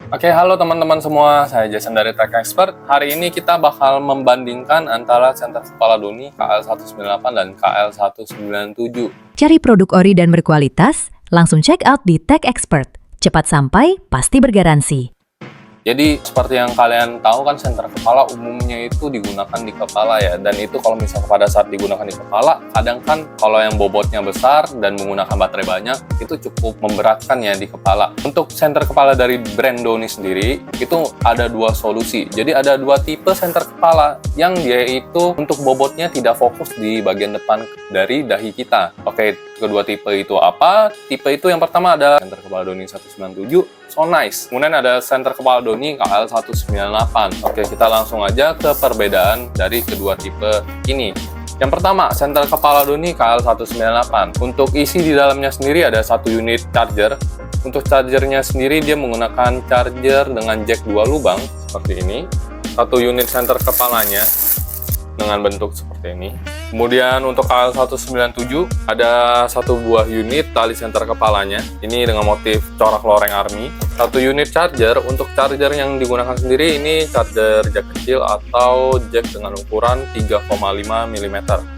Oke, halo teman-teman semua, saya Jason dari Tech Expert. Hari ini kita bakal membandingkan antara senter kepala Doni KL198 dan KL197. Cari produk ori dan berkualitas, langsung check out di Tech Expert. Cepat sampai, pasti bergaransi. Jadi seperti yang kalian tahu kan, senter kepala umumnya itu digunakan di kepala ya. Dan itu kalau misalnya pada saat digunakan di kepala, kadang kan kalau yang bobotnya besar dan menggunakan baterai banyak, itu cukup memberatkan ya di kepala. Untuk senter kepala dari brand Doni sendiri, itu ada dua solusi. Jadi ada dua tipe senter kepala, yang dia itu untuk bobotnya tidak fokus di bagian depan dari dahi kita. Oke, kedua tipe itu apa? Tipe itu yang pertama ada senter kepala Doni 197, So Nice. Kemudian ada senter kepala Doni KL198. Oke, kita langsung aja ke perbedaan dari kedua tipe ini. Yang pertama, senter kepala Doni KL198. Untuk isi di dalamnya sendiri ada satu unit charger. Untuk chargernya sendiri dia menggunakan charger dengan jack 2 lubang seperti ini. Satu unit senter kepalanya dengan bentuk seperti ini. Kemudian untuk KL197 ada satu buah unit tali senter kepalanya, ini dengan motif corak loreng army. Satu unit charger. Untuk charger yang digunakan sendiri ini charger jack kecil atau jack dengan ukuran 3,5 mm.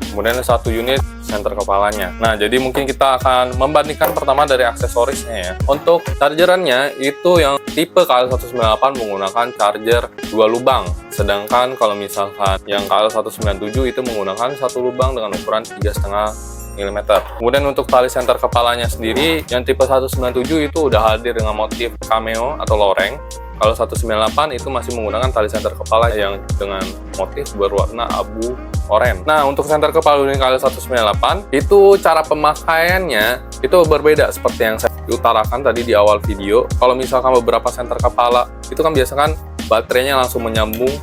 Kemudian satu unit senter kepalanya. Nah, jadi mungkin kita akan membandingkan pertama dari aksesorisnya ya. Untuk chargerannya itu yang tipe KL198 menggunakan charger 2 lubang. Sedangkan kalau misalkan yang KL197 itu menggunakan satu lubang dengan ukuran 3,5 mm. Kemudian untuk tali senter kepalanya sendiri, yang tipe 197 itu udah hadir dengan motif cameo atau loreng. Kalau 198 itu masih menggunakan tali senter kepala yang dengan motif berwarna abu oranye. Nah, untuk senter kepala Doni KL198 itu cara pemakaiannya itu berbeda seperti yang saya utarakan tadi di awal video. Kalau misalkan beberapa senter kepala itu kan biasanya baterainya langsung menyambung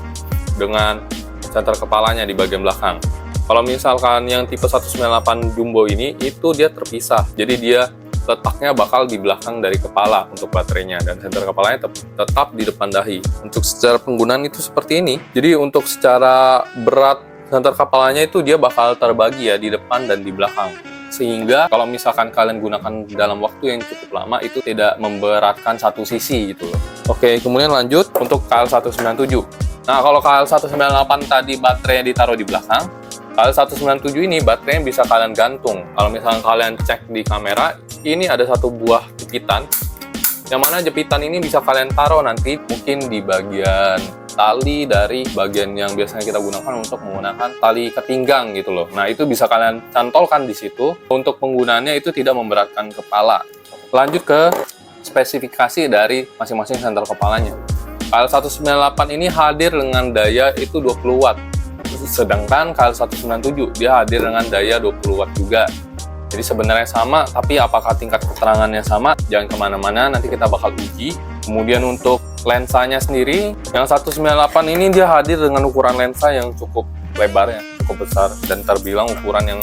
dengan senter kepalanya di bagian belakang. Kalau misalkan yang tipe 198 jumbo ini itu dia terpisah. Jadi dia letaknya bakal di belakang dari kepala untuk baterainya, dan senter kepalanya tetap di depan dahi. Untuk secara penggunaan itu seperti ini. Jadi untuk secara berat senter kepalanya itu dia bakal terbagi ya di depan dan di belakang. Sehingga kalau misalkan kalian gunakan dalam waktu yang cukup lama itu tidak memberatkan satu sisi gitu loh. Oke, kemudian lanjut untuk KL197. Nah, kalau KL198 tadi baterainya ditaruh di belakang, KL197 ini baterainya bisa kalian gantung. Kalau misalkan kalian cek di kamera, ini ada satu buah jepitan, yang mana jepitan ini bisa kalian taruh nanti mungkin di bagian tali dari bagian yang biasanya kita gunakan untuk menggunakan tali kepinggang gitu loh. Nah, itu bisa kalian cantolkan di situ. Untuk penggunaannya itu tidak memberatkan kepala. Lanjut ke spesifikasi dari masing-masing senter kepalanya. KL198 ini hadir dengan daya itu 20 watt. Sedangkan KL197 dia hadir dengan daya 20 watt juga. Jadi sebenarnya sama, tapi apakah tingkat keterangannya sama? Jangan kemana-mana, nanti kita bakal uji. Kemudian untuk lensanya sendiri, yang 198 ini dia hadir dengan ukuran lensa yang cukup lebarnya, cukup besar, dan terbilang ukuran yang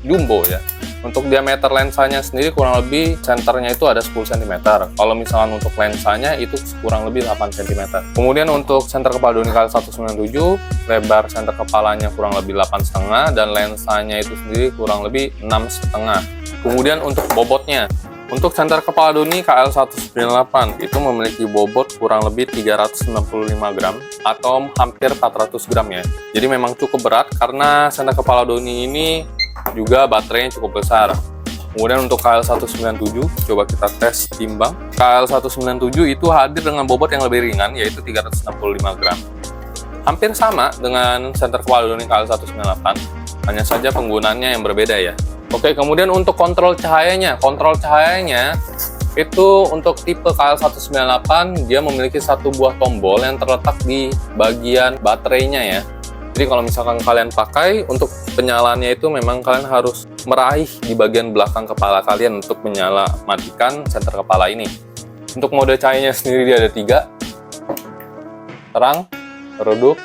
jumbo ya. Untuk diameter lensanya sendiri kurang lebih senternya itu ada 10 cm. Kalau misalkan untuk lensanya itu kurang lebih 8 cm. Kemudian untuk senter kepala Doni KL197, lebar senter kepalanya kurang lebih 8,5 dan lensanya itu sendiri kurang lebih 6,5. Kemudian untuk bobotnya, untuk senter kepala Doni KL198 itu memiliki bobot kurang lebih 395 gram atau hampir 400 gram ya. Jadi memang cukup berat karena senter kepala Doni ini juga baterainya cukup besar. Kemudian untuk KL197 coba kita tes timbang. KL197 itu hadir dengan bobot yang lebih ringan yaitu 365 gram. Hampir sama dengan senter kepala Doni KL198, hanya saja penggunaannya yang berbeda ya. Oke, kemudian untuk kontrol cahayanya. Kontrol cahayanya itu untuk tipe KL198 dia memiliki satu buah tombol yang terletak di bagian baterainya ya. Jadi kalau misalkan kalian pakai, untuk penyalaannya itu memang kalian harus meraih di bagian belakang kepala kalian untuk menyala matikan senter kepala ini. Untuk mode cahayanya sendiri dia ada 3, terang, redup,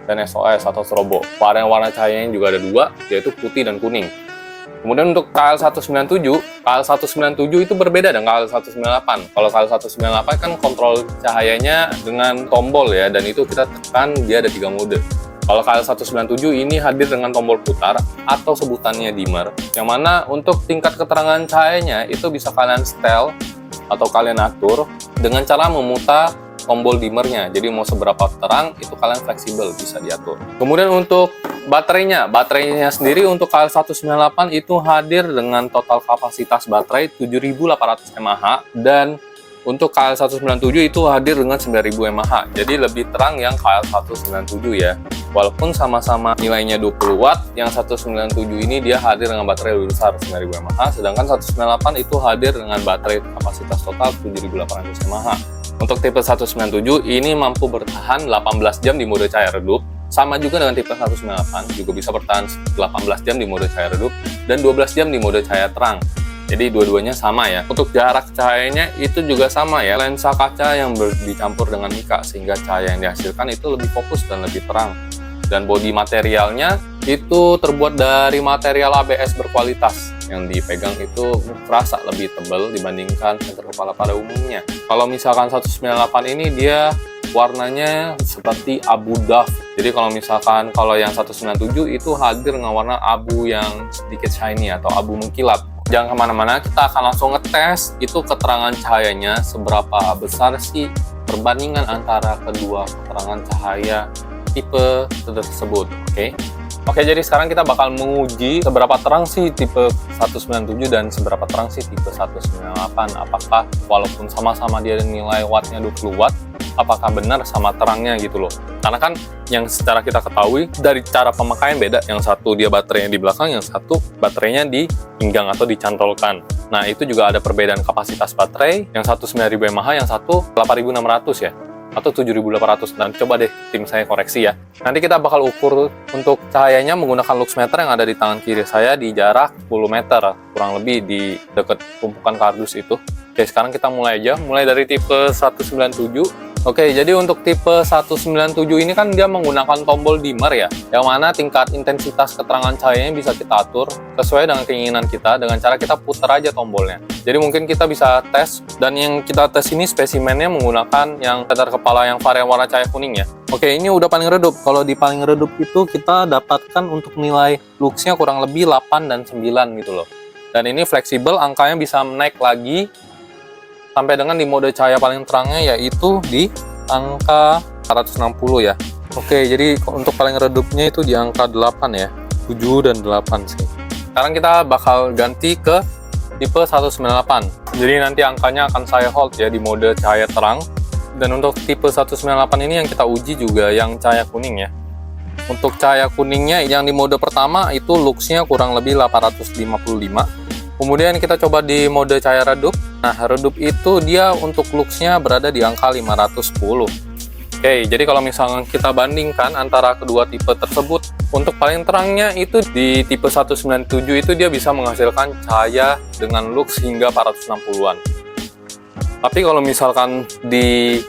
dan SOS atau strobo. Warna cahayanya juga ada 2, yaitu putih dan kuning. Kemudian untuk KL197 itu berbeda dengan KL198. Kalau KL198 kan kontrol cahayanya dengan tombol ya, dan itu kita tekan dia ada 3 mode. Kalau KL197 ini hadir dengan tombol putar atau sebutannya dimmer, yang mana untuk tingkat keterangan cahayanya itu bisa kalian setel atau kalian atur dengan cara memutar tombol dimmernya. Jadi mau seberapa terang itu kalian fleksibel, bisa diatur. Kemudian untuk baterainya sendiri untuk KL198 itu hadir dengan total kapasitas baterai 7.800 mAh, dan untuk KL197 itu hadir dengan 9.000 mAh. Jadi lebih terang yang KL197 ya. Walaupun sama-sama nilainya 20 watt, yang 197 ini dia hadir dengan baterai lebih besar 9.000 mAh, sedangkan 198 itu hadir dengan baterai kapasitas total 7.800 mAh. Untuk tipe 197 ini mampu bertahan 18 jam di mode cahaya redup. Sama juga dengan tipe 198, juga bisa bertahan 18 jam di mode cahaya redup dan 12 jam di mode cahaya terang. Jadi dua-duanya sama ya. Untuk jarak cahayanya itu juga sama ya. Lensa kaca yang dicampur dengan mica sehingga cahaya yang dihasilkan itu lebih fokus dan lebih terang. Dan bodi materialnya itu terbuat dari material ABS berkualitas. Yang dipegang itu terasa lebih tebal dibandingkan senter kepala pada umumnya. Kalau misalkan 198 ini dia warnanya seperti abu duff. Jadi kalau yang 197 itu hadir dengan warna abu yang sedikit shiny atau abu mengkilap. Jangan kemana-mana, kita akan langsung ngetes itu keterangan cahayanya seberapa besar sih perbandingan antara kedua keterangan cahaya tipe tersebut. Oke, jadi sekarang kita bakal menguji seberapa terang sih tipe 197 dan seberapa terang sih tipe 198. Apakah walaupun sama-sama dia nilai wattnya 20 watt, apakah benar sama terangnya gitu loh. Karena kan yang secara kita ketahui dari cara pemakaian beda. Yang satu dia baterainya di belakang, yang satu baterainya di pinggang atau dicantolkan. Nah, itu juga ada perbedaan kapasitas baterai. Yang satu 9.000 mAh, yang satu 8.600 ya. Atau 7.800. Dan coba deh tim saya koreksi ya. Nanti kita bakal ukur untuk cahayanya menggunakan luxmeter yang ada di tangan kiri saya di jarak 10 meter. Kurang lebih di dekat tumpukan kardus itu. Oke, sekarang kita mulai aja. Mulai dari tipe 197. Oke, jadi untuk tipe 197 ini kan dia menggunakan tombol dimmer ya, yang mana tingkat intensitas keterangan cahayanya bisa kita atur sesuai dengan keinginan kita dengan cara kita putar aja tombolnya. Jadi mungkin kita bisa tes, dan yang kita tes ini spesimennya menggunakan yang senter kepala yang varian warna cahaya kuning ya. Oke, ini udah paling redup. Kalau di paling redup itu kita dapatkan untuk nilai luxnya kurang lebih 8 dan 9 gitu loh. Dan ini fleksibel, angkanya bisa naik lagi sampai dengan di mode cahaya paling terangnya yaitu di angka 460 ya. Oke, jadi untuk paling redupnya itu di angka 8 ya. 7 dan 8 sih. Sekarang kita bakal ganti ke tipe 198. Jadi nanti angkanya akan saya hold ya di mode cahaya terang. Dan untuk tipe 198 ini yang kita uji juga yang cahaya kuning ya. Untuk cahaya kuningnya yang di mode pertama itu luxnya kurang lebih 855. Kemudian kita coba di mode cahaya redup. Nah, redup itu dia untuk luxnya berada di angka 510. Oke, jadi kalau misalnya kita bandingkan antara kedua tipe tersebut, untuk paling terangnya itu di tipe 197 itu dia bisa menghasilkan cahaya dengan lux hingga 460-an. Tapi kalau misalkan di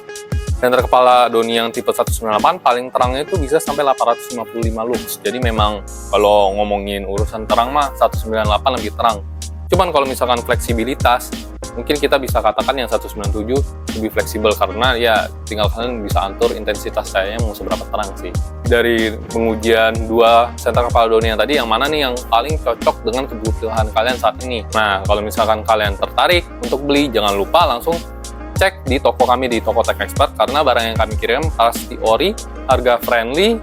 senter kepala Doni yang tipe 198 paling terangnya itu bisa sampai 855 lux. Jadi memang kalau ngomongin urusan terang mah 198 lebih terang. Cuman kalau misalkan fleksibilitas, mungkin kita bisa katakan yang 197 lebih fleksibel karena ya tinggal kalian bisa atur intensitas cahayanya mau seberapa terang sih. Dari pengujian dua senter kepala Doni yang tadi, yang mana nih yang paling cocok dengan kebutuhan kalian saat ini? Nah, kalau misalkan kalian tertarik untuk beli, jangan lupa langsung cek di toko kami di Toko Tech Expert karena barang yang kami kirim pasti ori, harga friendly,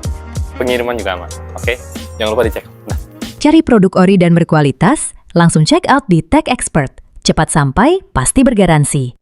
pengiriman juga aman. Oke, jangan lupa dicek. Nah. Cari produk ori dan berkualitas, langsung check out di Tech Expert. Cepat sampai, pasti bergaransi.